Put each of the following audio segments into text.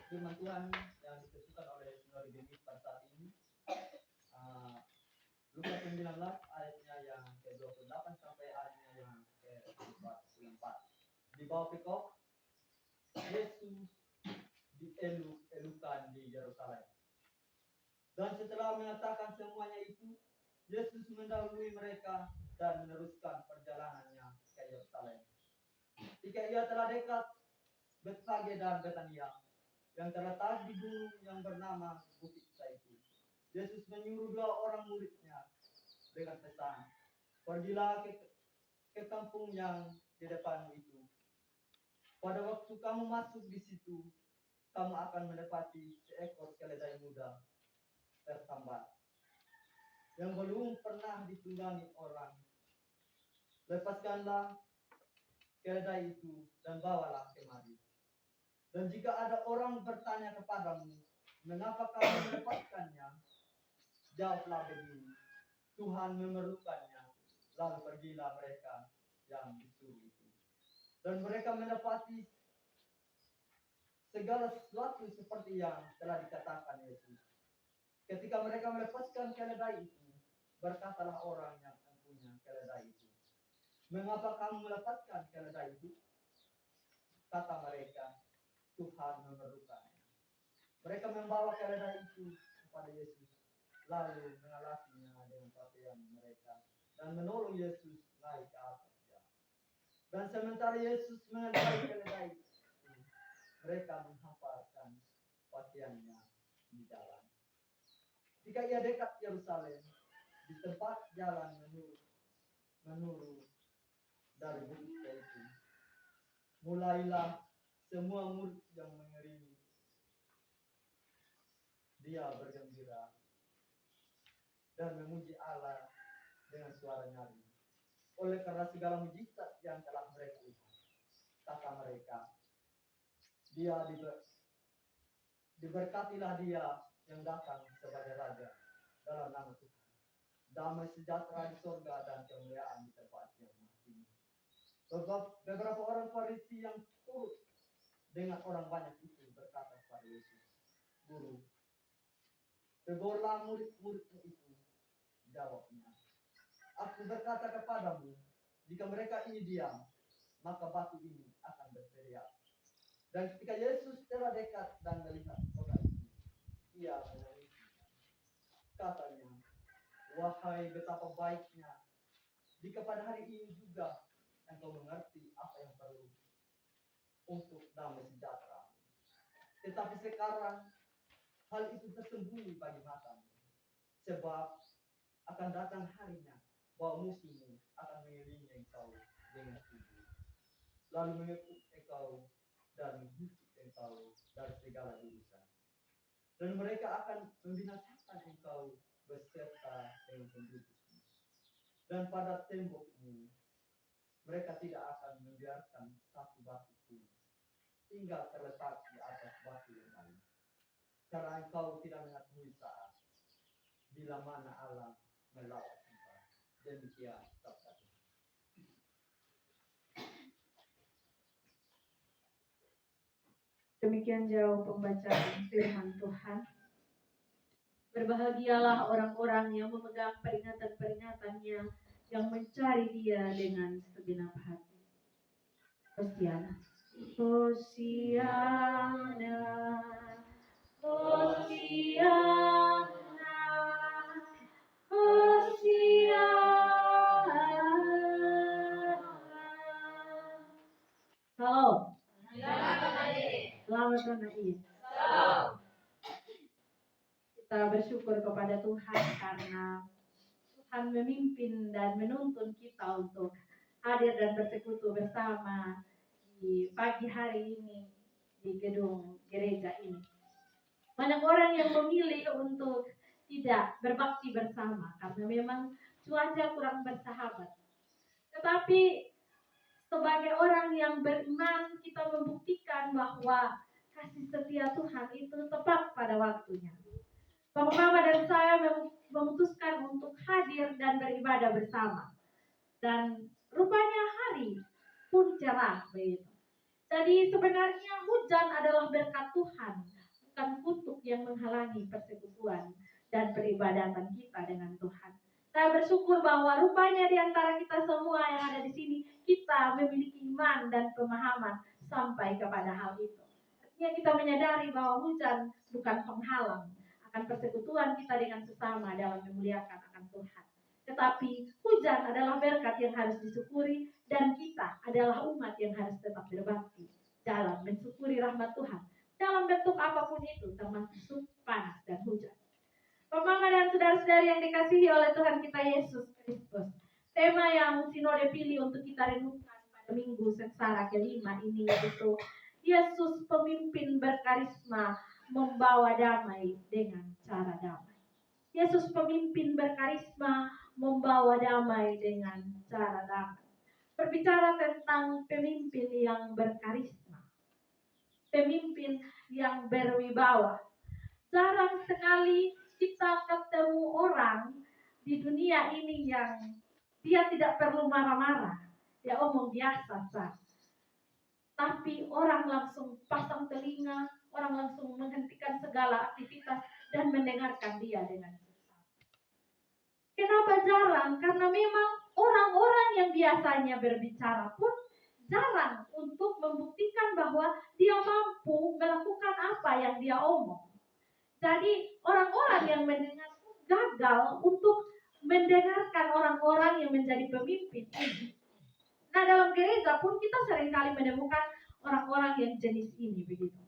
firman Tuhan yang ditentukan oleh Saudara Bibit pada saat ini. Lukas 19 ayatnya yang ke-28 sampai ayatnya yang ke-44. Di bawah pikop, Yesus dieluk-elukan di Yerusalem. Dan setelah mengatakan semuanya itu, Yesus mendahului mereka dan meneruskan perjalanannya ke Yerusalem. Ketika ia telah dekat Betfage dan Betania, yang terletak di gunung yang bernama Bukit Zaitun, Yesus menyuruh 2 orang muridnya dengan pesan, pergilah ke kampung yang di depanmu itu. Pada waktu kamu masuk di situ, kamu akan mendapati seekor keledai muda tersambar yang belum pernah ditunggangi orang. Lepaskanlah keledai itu dan bawalah kemari. Dan jika ada orang bertanya kepadamu, mengapa kamu melepaskannya? Jawablah begini, Tuhan memerlukannya. Lalu pergilah mereka yang disuruh itu. Dan mereka mendapati segala sesuatu seperti yang telah dikatakan Yesus. Ketika mereka melepaskan keledai itu, berkatalah orang yang mempunyai keledai itu, mengapa kamu melepaskan keledai itu? Kata mereka, Tuhan memerlukannya. Mereka membawa keledai itu kepada Yesus, lalu mengalasinya dengan pakaian mereka dan menolong Yesus naik ke atasnya. Dan sementara Yesus mengendarai keledai itu, mereka menghamparkan pakaiannya di jalan. Jika ia dekat Yerusalem, di tempat jalan menurun dari Bukit Zaitun, mulailah semua murid yang mengiringi dia bergembira dan memuji Allah dengan suara nyaring. Oleh karena segala mujizat yang telah mereka lihat, kata mereka, diberkatilah dia yang datang sebagai Raja dalam nama Tuhan. Damai sejahtera di surga dan kemuliaan di tempat yang maha tinggi. Beberapa orang Farisi yang turut dengan orang banyak itu berkata kepada Yesus, Guru, tegurlah murid-muridmu itu. Jawabnya, aku berkata kepadamu, jika mereka ini diam, maka batu ini akan berteriak. Dan ketika Yesus telah dekat dan melihat kota itu, ia menangis. Katanya, wahai betapa baiknya jika pada hari ini juga engkau mengerti apa yang perlu untuk damai sejahtera. Tetapi sekarang hal itu tersembunyi bagi matamu, sebab akan datang harinya bahwa musuhmu akan mengiringi engkau dengan tubuh, lalu mengepung engkau dan menghujung engkau dari segala jurusan. Dan mereka akan membinasakan engkau beserta dengan pendudukmu. Dan pada tembokmu mereka tidak akan membiarkan satu batu pun tinggal terletak di atas batu yang lain. Karena engkau tidak mengetahui saat bila mana Allah melawat engkau. Demikian sabda Tuhan. Demikian jauh pembacaan firman Tuhan. Berbahagialah orang-orang yang memegang peringatan-peringatannya, yang mencari Dia dengan segenap hati. Hosiana. Hosiana, Hosiana, Hosiana. Salam. Selamat Natal. Kita bersyukur kepada Tuhan karena Tuhan memimpin dan menuntun kita untuk hadir dan bersekutu bersama di pagi hari ini di gedung gereja ini. Banyak orang yang memilih untuk tidak berbakti bersama karena memang cuaca kurang bersahabat. Tetapi sebagai orang yang beriman, kita membuktikan bahwa kasih setia Tuhan itu tepat pada waktunya. Bapak Mama dan saya memutuskan untuk hadir dan beribadah bersama. Dan rupanya hari pun cerah begitu. Jadi sebenarnya hujan adalah berkat Tuhan. bukan kutuk yang menghalangi persekutuan dan peribadatan kita dengan Tuhan. Saya bersyukur bahwa rupanya di antara kita semua yang ada di sini, kita memiliki iman dan pemahaman sampai kepada hal itu. Artinya kita menyadari bahwa hujan bukan penghalang akan persekutuan kita dengan sesama dalam memuliakan akan Tuhan. Tetapi hujan adalah berkat yang harus disyukuri, dan kita adalah umat yang harus tetap berbakti dalam mensyukuri rahmat Tuhan dalam bentuk apapun itu, termasuk panas dan hujan. Pemama dan saudara-saudari yang dikasihi oleh Tuhan kita Yesus Kristus, tema yang Sinode pilih untuk kita renungkan pada minggu sengsara kelima ini yaitu Yesus pemimpin berkarisma membawa damai dengan cara damai. Yesus pemimpin berkarisma membawa damai dengan cara damai. Berbicara tentang pemimpin yang berkarisma, pemimpin yang berwibawa. Jarang sekali kita ketemu orang di dunia ini yang dia tidak perlu marah-marah, dia omong biasa saja. Tapi orang langsung pasang telinga, orang langsung menghentikan segala aktivitas dan mendengarkan dia dengan susah. Kenapa jarang? Karena memang orang-orang yang biasanya berbicara pun jarang untuk membuktikan bahwa dia mampu melakukan apa yang dia omong. Jadi orang-orang yang mendengar pun gagal untuk mendengarkan orang-orang yang menjadi pemimpin. Nah, dalam gereja pun kita seringkali menemukan orang-orang yang jenis ini begitu.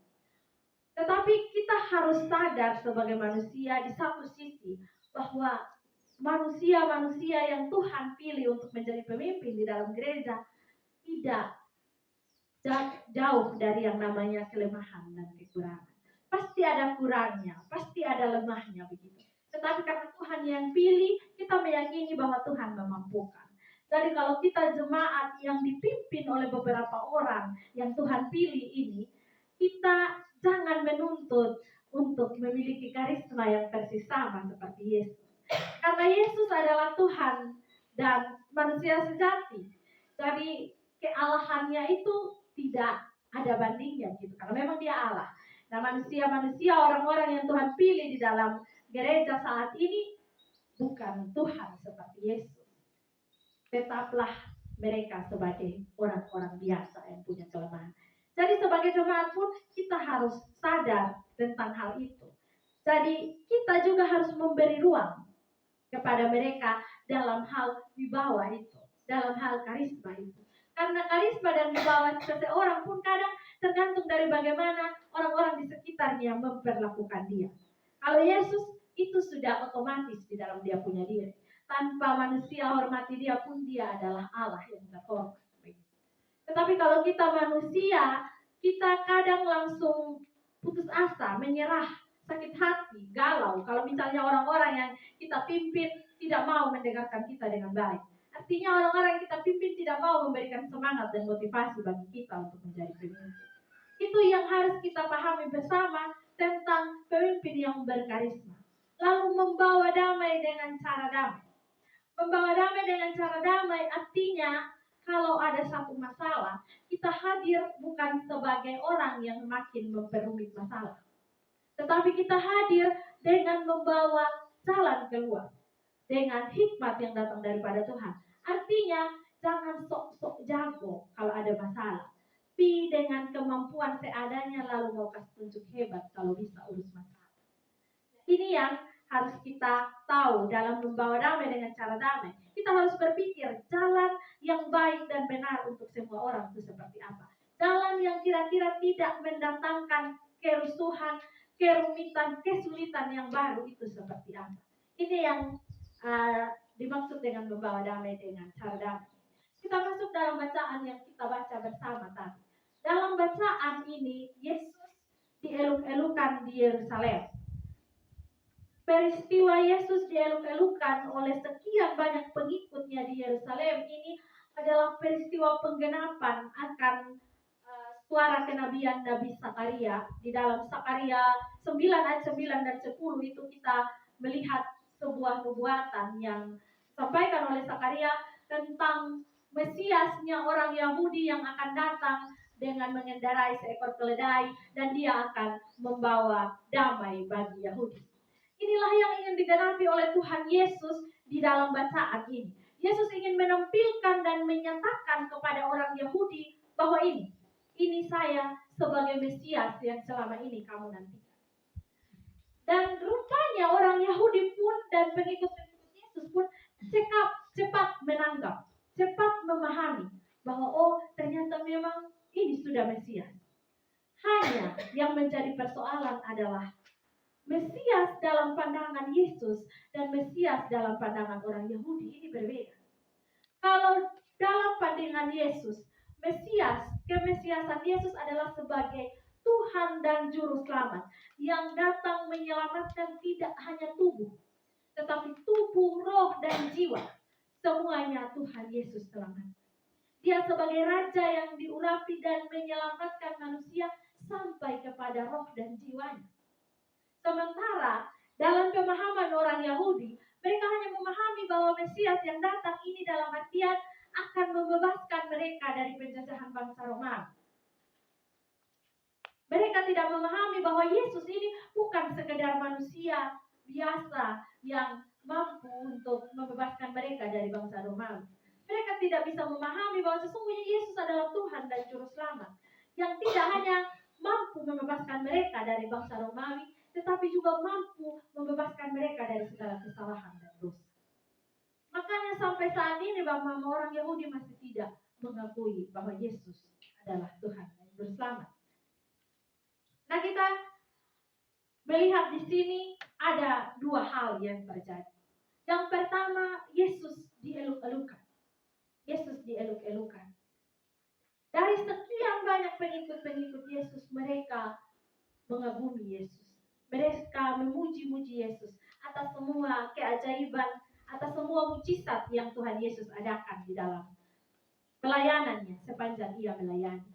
Tetapi kita harus sadar sebagai manusia di satu sisi bahwa manusia-manusia yang Tuhan pilih untuk menjadi pemimpin di dalam gereja tidak jauh dari yang namanya kelemahan dan kekurangan. Pasti ada kurangnya, pasti ada lemahnya begitu. Tetapi karena Tuhan yang pilih, kita meyakini bahwa Tuhan memampukan. Jadi kalau kita jemaat yang dipimpin oleh beberapa orang yang Tuhan pilih ini, kita jangan menuntut untuk memiliki karisma yang persis sama seperti Yesus. Karena Yesus adalah Tuhan dan manusia sejati. Jadi kealahannya itu tidak ada bandingnya gitu, karena memang dia Allah. Nah, manusia-manusia, orang-orang yang Tuhan pilih di dalam gereja saat ini bukan Tuhan seperti Yesus. Tetaplah mereka sebagai orang-orang biasa yang punya kelemahan. Jadi sebagai jemaat pun kita harus sadar tentang hal itu. Jadi kita juga harus memberi ruang kepada mereka dalam hal wibawa itu, dalam hal karisma itu. Karena karisma dan wibawa seseorang pun kadang tergantung dari bagaimana orang-orang di sekitarnya memperlakukan dia. Kalau Yesus itu sudah otomatis di dalam dia punya diri. Tanpa manusia hormati dia pun dia adalah Allah yang terhormat. Tetapi kalau kita manusia, kita kadang langsung putus asa, menyerah, sakit hati, galau. Kalau misalnya orang-orang yang kita pimpin tidak mau mendengarkan kita dengan baik. Artinya orang-orang yang kita pimpin tidak mau memberikan semangat dan motivasi bagi kita untuk menjadi pemimpin. Itu yang harus kita pahami bersama tentang pemimpin yang berkarisma. Lalu membawa damai dengan cara damai. Membawa damai dengan cara damai artinya kalau ada satu masalah, kita hadir bukan sebagai orang yang makin memperumit masalah. Tetapi kita hadir dengan membawa jalan keluar. Dengan hikmat yang datang daripada Tuhan. Artinya jangan sok-sok jago kalau ada masalah. Tapi dengan kemampuan seadanya lalu mau kasih tunjuk hebat kalau bisa urus masalah. Ini yang harus kita tahu dalam membawa damai dengan cara damai. Kita harus berpikir jalan yang baik dan benar untuk semua orang itu seperti apa. Jalan yang kira-kira tidak mendatangkan kerusuhan, kerumitan, kesulitan yang baru itu seperti apa. Ini yang dimaksud dengan membawa damai dengan cara damai. Kita masuk dalam bacaan yang kita baca bersama tadi. Dalam bacaan ini Yesus dieluk-elukan di Yerusalem. Peristiwa Yesus dieluk-elukan oleh sekian banyak pengikutnya di Yerusalem ini adalah peristiwa penggenapan akan suara kenabian Nabi Sakaria. Di dalam Sakaria 9 ayat 9 dan 10 itu kita melihat sebuah nubuatan yang disampaikan oleh Sakaria tentang Mesiasnya orang Yahudi yang akan datang dengan mengendarai seekor keledai, dan dia akan membawa damai bagi Yahudi. Inilah yang ingin digenapi oleh Tuhan Yesus di dalam bacaan ini. Yesus ingin menampilkan dan menyatakan kepada orang Yahudi bahwa ini saya sebagai Mesias yang selama ini kamu nantikan. Dan rupanya orang Yahudi pun dan pengikut-pengikut Yesus pun cepat menanggap, cepat memahami bahwa ternyata memang ini sudah Mesias. Hanya yang menjadi persoalan adalah Mesias dalam pandangan Yesus dan Mesias dalam pandangan orang Yahudi ini berbeda. Kalau dalam pandangan Yesus, kemesiasan Yesus adalah sebagai Tuhan dan Juru Selamat yang datang menyelamatkan tidak hanya tubuh, tetapi tubuh, roh, dan jiwa. Semuanya Tuhan Yesus selamatkan. Dia sebagai Raja yang diurapi dan menyelamatkan manusia sampai kepada roh dan jiwanya. Sementara dalam pemahaman orang Yahudi, mereka hanya memahami bahwa Mesias yang datang ini dalam artian akan membebaskan mereka dari penjajahan bangsa Romawi. Mereka tidak memahami bahwa Yesus ini bukan sekedar manusia biasa yang mampu untuk membebaskan mereka dari bangsa Romawi. Mereka tidak bisa memahami bahwa sesungguhnya Yesus adalah Tuhan dan Juru Selamat yang tidak hanya mampu membebaskan mereka dari bangsa Romawi, tetapi juga mampu membebaskan mereka dari segala kesalahan dan dosa. Makanya sampai saat ini bahwa orang Yahudi masih tidak mengakui bahwa Yesus adalah Tuhan dan Juru Selamat. Nah, kita melihat di sini ada dua hal yang terjadi. Yang pertama, Yesus dieluk-elukan. Yesus dieluk-elukan. Dari sekian banyak pengikut-pengikut Yesus, mereka mengagumi Yesus. Mereka memuji-muji Yesus atas semua keajaiban, atas semua mujizat yang Tuhan Yesus adakan di dalam pelayanannya sepanjang ia melayani.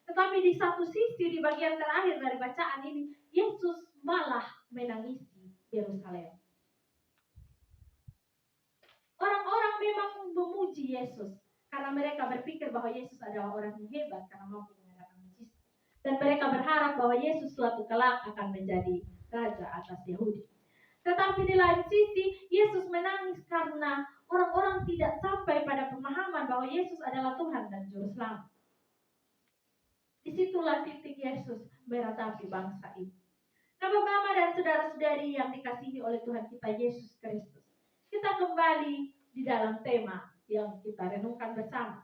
Tetapi di satu sisi, di bagian terakhir dari bacaan ini, Yesus malah menangisi Yerusalem. Orang-orang memang memuji Yesus karena mereka berpikir bahwa Yesus adalah orang yang hebat karena mampu mengadakan mujizat. Dan mereka berharap bahwa Yesus suatu kelak akan menjadi raja atas Yahudi. Tetapi di lain sisi, Yesus menangis karena orang-orang tidak sampai pada pemahaman bahwa Yesus adalah Tuhan dan Juru Selamat. Disitulah titik Yesus meratapi bangsa ini. Nah, Bapak dan saudara-saudari yang dikasihi oleh Tuhan kita Yesus Kristus, kita kembali di dalam tema yang kita renungkan bersama.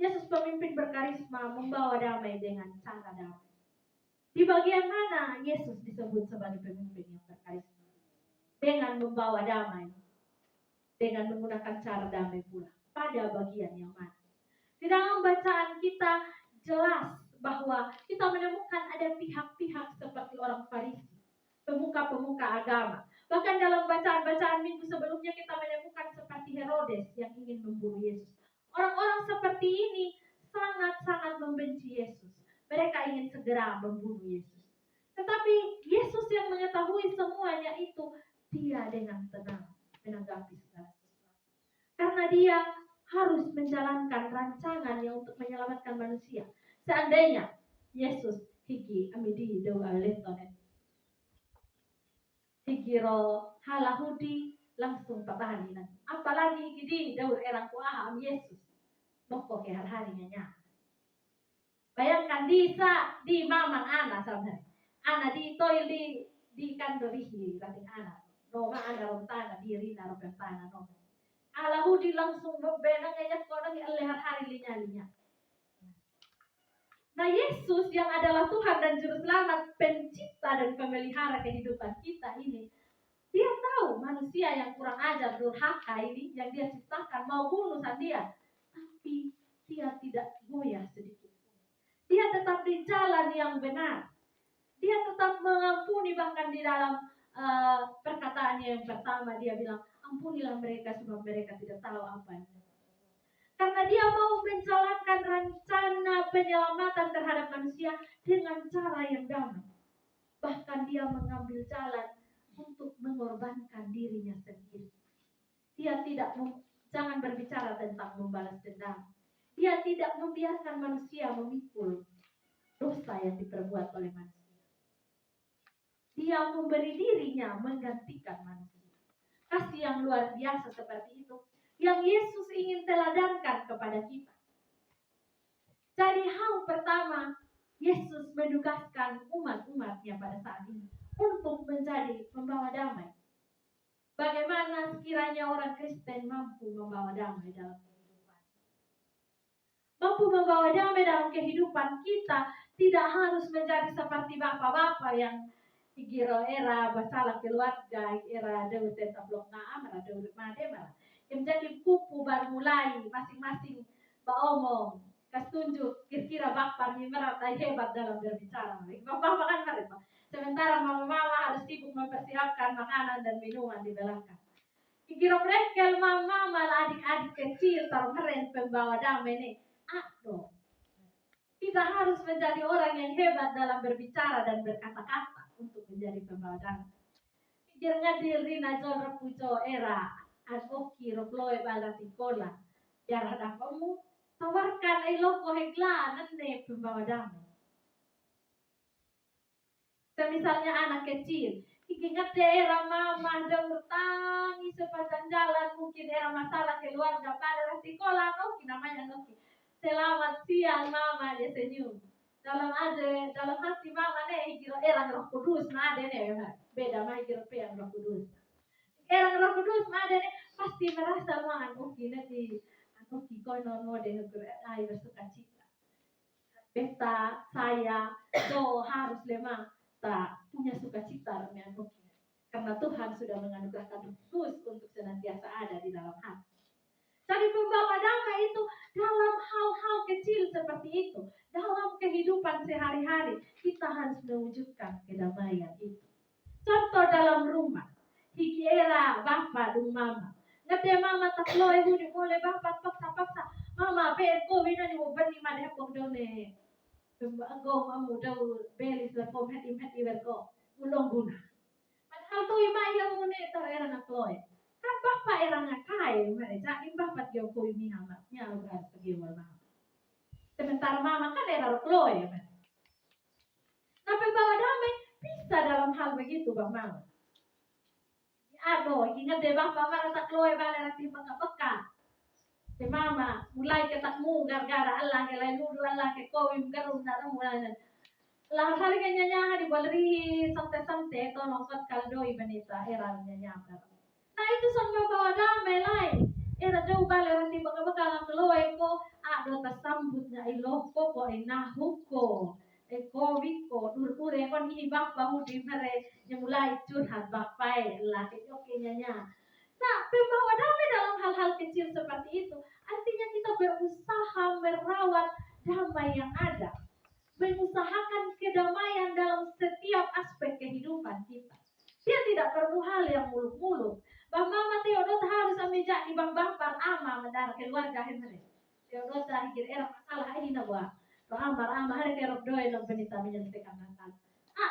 Yesus pemimpin berkarisma membawa damai dengan cara damai. Di bagian mana Yesus disebut sebagai pemimpin yang berkarisma? Dengan membawa damai, dengan menggunakan cara damai pula. Pada bagian yang mana? Di dalam bacaan kita jelas bahwa kita menemukan ada pihak-pihak seperti orang Farisi, pemuka-pemuka agama. Bahkan dalam bacaan-bacaan minggu sebelumnya kita menemukan seperti Herodes yang ingin membunuh Yesus. Orang-orang seperti ini sangat-sangat membenci Yesus. Mereka ingin segera membunuh Yesus. Tetapi Yesus yang mengetahui semuanya itu, dia dengan tenang menanggapi segala sesuatu. Karena dia harus menjalankan rancangannya untuk menyelamatkan manusia. Seandainya Yesus higi amidi doa letonet, higi ro halahudi langsung papahaninan. Apalagi higi daur erang kuaha am Yesus, moko ke hari-harinya. Bayangkan di mamang ana sampai, ana di toil di kandorihi rating ana, noma ana rontana diri na rontana noma. Alahudi langsung benang aja kodang hari linya. Nah, Yesus yang adalah Tuhan dan Juru Selamat, pencipta dan pemelihara kehidupan kita ini, dia tahu manusia yang kurang ajar, durhaka ini yang dia ciptakan mau bunuh dia, tapi dia tidak goyah sedikit. Dia tetap di jalan yang benar. Dia tetap mengampuni, bahkan di dalam perkataannya yang pertama dia bilang, ampunilah mereka sebab mereka tidak tahu apa yang mereka lakukan. Karena dia mau menjalankan rencana penyelamatan terhadap manusia dengan cara yang damai. Bahkan dia mengambil jalan untuk mengorbankan dirinya sendiri. Dia jangan berbicara tentang membalas dendam. Dia tidak membiarkan manusia memikul dosa yang diperbuat oleh manusia. Dia memberi dirinya menggantikan manusia. Kasih yang luar biasa seperti itu yang Yesus ingin teladankan kepada kita. Jadi hal pertama, Yesus menugaskan umat-umatnya pada saat ini untuk menjadi pembawa damai. Bagaimana sekiranya orang Kristen mampu membawa damai dalam kehidupan? Mampu membawa damai dalam kehidupan kita, tidak harus menjadi seperti bapak-bapak yang igiro era masalah keluarga, era dewa tetap blok naam, era dewa mademara. Yang jadi kupu baru mulai masing-masing omong, kas tunjuk kira-kira bapak ni merata hebat dalam berbicara. Bapak kan mereka. Sementara mama-mama harus sibuk mempersiapkan makanan dan minuman di belakang. Kira mereka mama malah adik-adik kecil taruh keren pembawa damai nih. Aduh. Kita harus menjadi orang yang hebat dalam berbicara dan berkata-kata untuk menjadi pembawa damai. Kira ngadir rina jorok pujo era asoki rokloe balati kola. Biar ada kamu tawarkan loko hegla nene pembawa damai. Misalnya anak kecil, ingat era mama dan bertangi sepanjang jalan, mungkin era masalah keluarga pada sekolah, Noki namanya Noki. Selamat siang mama, dia senyum. Dalam hati mama nih, kira era Roh Kudus, ada nih, beda mah kira yang Roh Kudus. Era Roh Kudus, ada nih, pasti merasa mah Noki nanti, Noki konon mode ay bersuka cita. Beta saya, harus lemah. Tak punya sukacita karena Tuhan sudah menganugerahkan Kudus untuk senantiasa ada di dalam hati. Jadi pembawa damai itu dalam hal-hal kecil seperti itu, dalam kehidupan sehari-hari kita harus mewujudkan kedamaian itu. Contoh dalam rumah, hikiera bapak dan mama. Ngate mama tak loe hudi boleh bapak paksa-paksa. Mama ko wina ni mo bani made hapok done. Go mamu daw belis la kom hati berko ulong guna. Padahal tu ima yang mune tar era na kloy. Kan bapak era na kai mare ja bapak yo ko mi hama nya urat pergi wal mama. Sementara mama kan era kloy ya. Tapi bawa damai bisa dalam hal begitu bang mama. Aduh, ingat deh bapak merasa kloy balik rati peka-peka. Mama mulai ketakmu gara-gara Allah ke lain dulu Allah ke kowim garum na mulai lah hari kanya di baleri santai-santai to nongkot kaldoi benita era nya. Nah itu sama bawa damai lain era jauh balik nanti bakal keluar ko ada tasambutnya iloko ko inahuko wiko dur-dur kon hibak bahu di mere mulai curhat bapai lah oke nya. Nah, pembawa damai dalam hal-hal kecil seperti itu, artinya kita berusaha merawat damai yang ada. Mengusahakan kedamaian dalam setiap aspek kehidupan kita. Dia tidak perlu hal yang muluk-muluk. Bang mama Theodota harus amijak di bang bapak ama mendara keluarga hemere. Theodota hikir era masalah ini na buah. Amar hari kerok doa yang penita menyelesaikan masalah.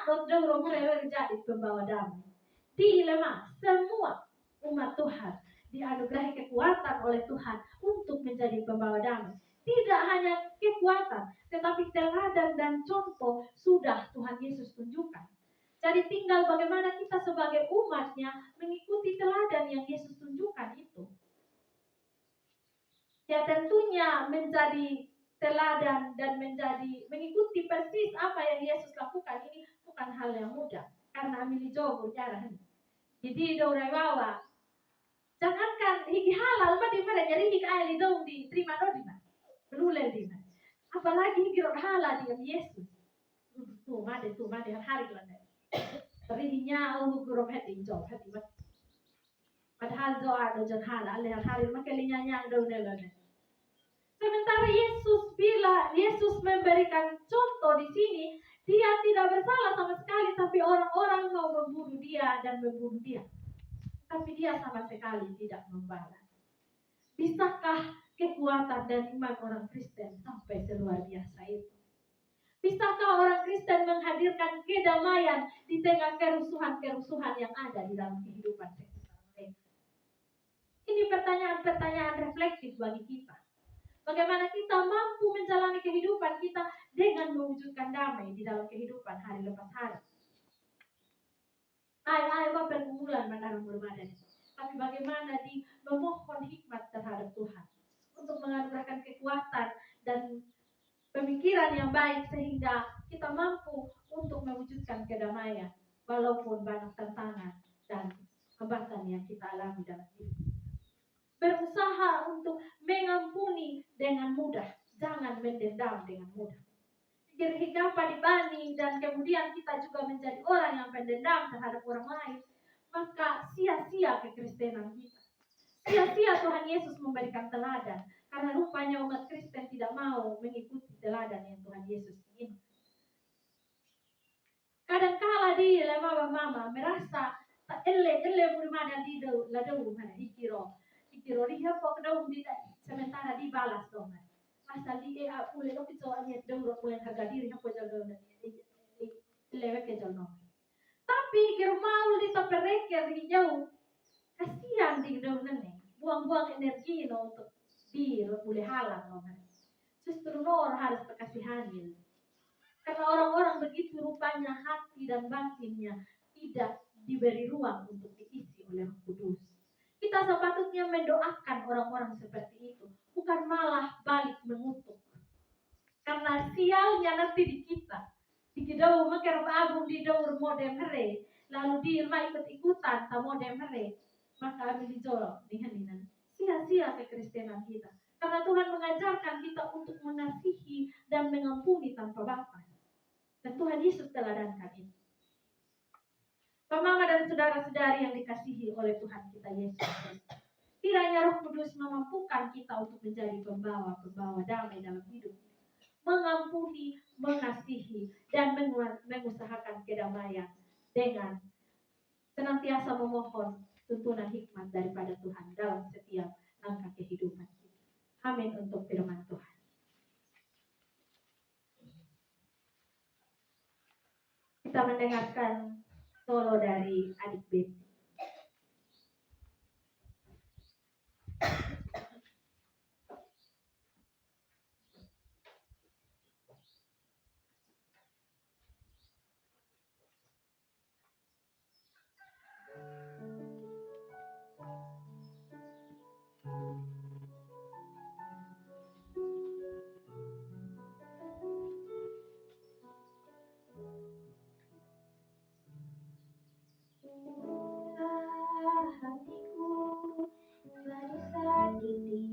Dot jadi pembawa damai. Dilema semua umat Tuhan dianugerahi kekuatan oleh Tuhan untuk menjadi pembawa damai. Tidak hanya kekuatan, tetapi teladan dan contoh sudah Tuhan Yesus tunjukkan. Jadi tinggal bagaimana kita sebagai umatnya mengikuti teladan yang Yesus tunjukkan itu. Ya tentunya menjadi teladan dan mengikuti persis apa yang Yesus lakukan ini bukan hal yang mudah. Karena amili jauh jarang. Jadi dorawawa jangankan hiki halal mah di mana jadi hiki aili dong di terima dong di mana belulel di mana apalagi hiki rok halal di Yesus tuh made hari lana terinya guru hati jauh hati mat padahal doa dojon halal hari makalinya nyang dong lana sementara Yesus memberikan contoh di sini dia tidak bersalah sama sekali tapi orang-orang mau membunuh dia dan membunuh dia. Tapi dia sama sekali tidak membalas. Bisakah kekuatan dan iman orang Kristen sampai seluar biasa itu? Bisakah orang Kristen menghadirkan kedamaian di tengah kerusuhan-kerusuhan yang ada di dalam kehidupan sekitar mereka? Ini pertanyaan-pertanyaan refleksif bagi kita. Bagaimana kita mampu menjalani kehidupan kita dengan mewujudkan damai di dalam kehidupan hari lepas hari. Ayah pergumulan mendalam berbadan. Tapi bagaimana di memohon hikmat terhadap Tuhan untuk menganugerahkan kekuatan dan pemikiran yang baik sehingga kita mampu untuk mewujudkan kedamaian walaupun banyak tantangan dan hambatan yang kita alami dalam hidup. Berusaha untuk mengampuni dengan mudah, jangan mendendam dengan mudah. Jika dibanding dan kemudian kita juga menjadi orang yang pendendam terhadap orang lain, maka sia-sia kekristenan kita. Sia-sia Tuhan Yesus memberikan teladan, karena rupanya umat Kristen tidak mau mengikuti teladan yang Tuhan Yesus ingin. Kadangkala di lemah mama merasa tak ele bermada di ladau mana hikiro dia pok daun di sementara dibalas dong. Asal di pule lo piso anya daun pule harga diri apa jalur lewat ke jalur. Tapi kira mau di tapereke di jauh. Kasihan di daun nene. Buang-buang energi no untuk di boleh halang no. Justru nor harus terkasihanin. Karena orang-orang begitu rupanya hati dan batinnya tidak diberi ruang untuk diisi oleh Roh Kudus. Kita sepatutnya mendoakan orang-orang seperti itu, bukan malah balik mengutuk. Karena sialnya nanti di kita. Di kidau maker agung di daur modem mere, lalu di ikut-ikutan ta modem mere, maka ambil dijolok dengan sia-sia kekristenan kita. Karena Tuhan mengajarkan kita untuk mengasihi dan mengampuni tanpa batas. Dan Tuhan Yesus teladankan ini. Mama dan saudara-saudari yang dikasihi oleh Tuhan kita Yesus. Kiranya Roh Kudus memampukan kita untuk menjadi pembawa-pembawa damai dalam hidup. Mengampuni, mengasihi, dan mengusahakan kedamaian dengan senantiasa memohon tuntunan hikmat daripada Tuhan dalam setiap langkah kehidupan kita. Amin untuk firman Tuhan. Kita mendengarkan solo dari adik Betty. Hatiku selalu sakiti